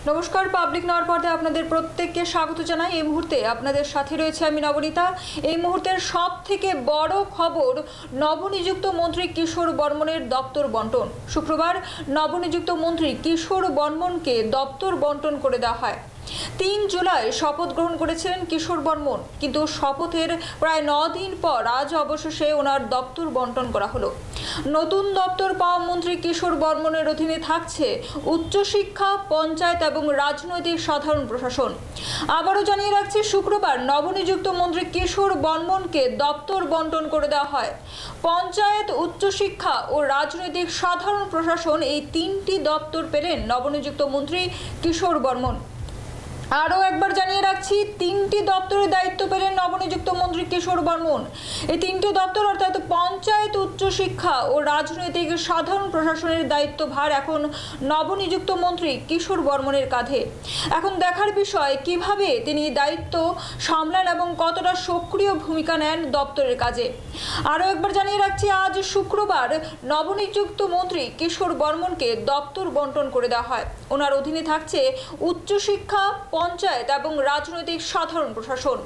নমস্কার, পাবলিক নওয়ার পর্দায় আপনাদের প্রত্যেককে স্বাগত জানাই। এই মুহূর্তে আপনাদের সাথে রয়েছে আমি নবনীতা। এই মুহূর্তের সব থেকে বড় খবর, নবনিযুক্ত মন্ত্রী কিশোর বর্মনের দপ্তর বন্টন। শুক্রবার নবনিযুক্ত মন্ত্রী কিশোর বর্মনকে দপ্তর বন্টন করে দেওয়া হয়। ৩ জুলাই শপথ গ্রহণ করেছিলেন কিশোর বর্মন, কিন্তু শপথের প্রায় 9 দিন পর আজ অবশেষে ওনার দপ্তর বন্টন করা হলো। নতুন দপ্তর পাওয়া মন্ত্রী কিশোর বর্মনের অধীনে থাকছে উচ্চশিক্ষা, পঞ্চায়েত এবং রাজনৈতিক সাধারণ প্রশাসন। আবারও জানিয়ে রাখছি, শুক্রবার নবনিযুক্ত মন্ত্রী কিশোর বর্মনকে দপ্তর বন্টন করে দেওয়া হয়। পঞ্চায়েত, উচ্চশিক্ষা ও রাজনৈতিক সাধারণ প্রশাসন, এই 3টি দপ্তর পেলেন নবনিযুক্ত মন্ত্রী কিশোর বর্মন। আরও একবার জানিয়ে রাখছি, 3টি দপ্তরের দায়িত্ব পেলেন নবনিযুক্ত মন্ত্রী কিশোর বর্মন। এই 3টি দপ্তর অর্থাৎ পঞ্চায়েত, উচ্চশিক্ষা ও রাজনৈতিক সাধারণ প্রশাসনের দায়িত্বভার এখন নবনিযুক্ত মন্ত্রী কিশোর বর্মনের কাঁধে। এখন দেখার বিষয় কিভাবে তিনি দায়িত্ব সামলান এবং কতটা সক্রিয় ভূমিকা নেন দপ্তরের কাজে। আরও একবার জানিয়ে রাখছি, আজ শুক্রবার নবনিযুক্ত মন্ত্রী কিশোর বর্মনকে দপ্তর বন্টন করে দেওয়া হয়। ওনার অধীনে থাকছে উচ্চশিক্ষা, পঞ্চায়েত এবং রাজনৈতিক সাধারণ প্রশাসন।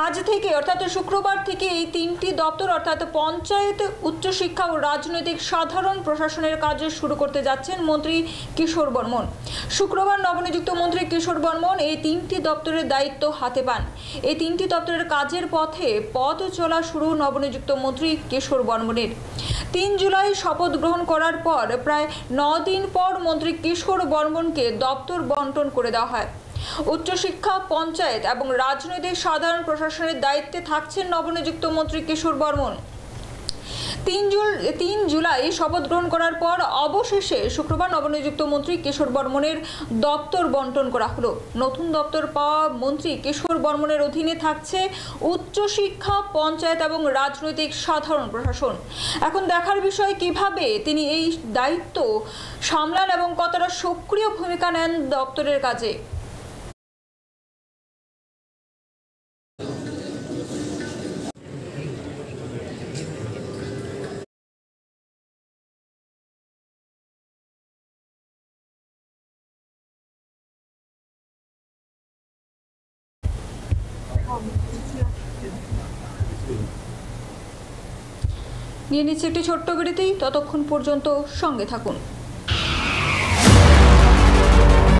আজ থেকে অর্থাৎ শুক্রবার থেকে এই 3টি দপ্তর অর্থাৎ পঞ্চায়েত, উচ্চশিক্ষা ও রাজনৈতিক সাধারণ প্রশাসনের কাজ শুরু করতে যাচ্ছেন মন্ত্রী কিশোর বর্মন। শুক্রবার নবনিযুক্ত মন্ত্রী কিশোর বর্মন এই 3টি দপ্তরের দায়িত্ব হাতে পান। এই 3টি দপ্তরের কাজের পথে পথ চলা শুরু নবনিযুক্ত মন্ত্রী কিশোর বর্মনের। 3 জুলাই শপথ গ্রহণ করার পর প্রায় 9 দিন পর মন্ত্রী কিশোর বর্মনকে দপ্তর বন্টন করে দেওয়া হয়। উচ্চশিক্ষা, পঞ্চায়েত এবং রাজনৈতিক সাধারণ প্রশাসনের দায়িত্বে থাকছেন নবনিযুক্ত মন্ত্রী কিশোর বর্মন। 3 জুলাই শপথ গ্রহণ করার পর অবশেষে শুক্রবার নবনিযুক্ত মন্ত্রী কিশোর বর্মনের দপ্তর বন্টন করা হলো। নতুন দপ্তর পাওয়া মন্ত্রী কিশোর বর্মনের অধীনে থাকছে উচ্চশিক্ষা, পঞ্চায়েত এবং রাজনৈতিক সাধারণ প্রশাসন। এখন দেখার বিষয় কিভাবে তিনি এই দায়িত্ব সামলান এবং কতটা সক্রিয় ভূমিকা নেন দপ্তরের কাজে। নিয়ে নিচ্ছে একটি ছোট্ট বিরতি, ততক্ষণ পর্যন্ত সঙ্গে থাকুন।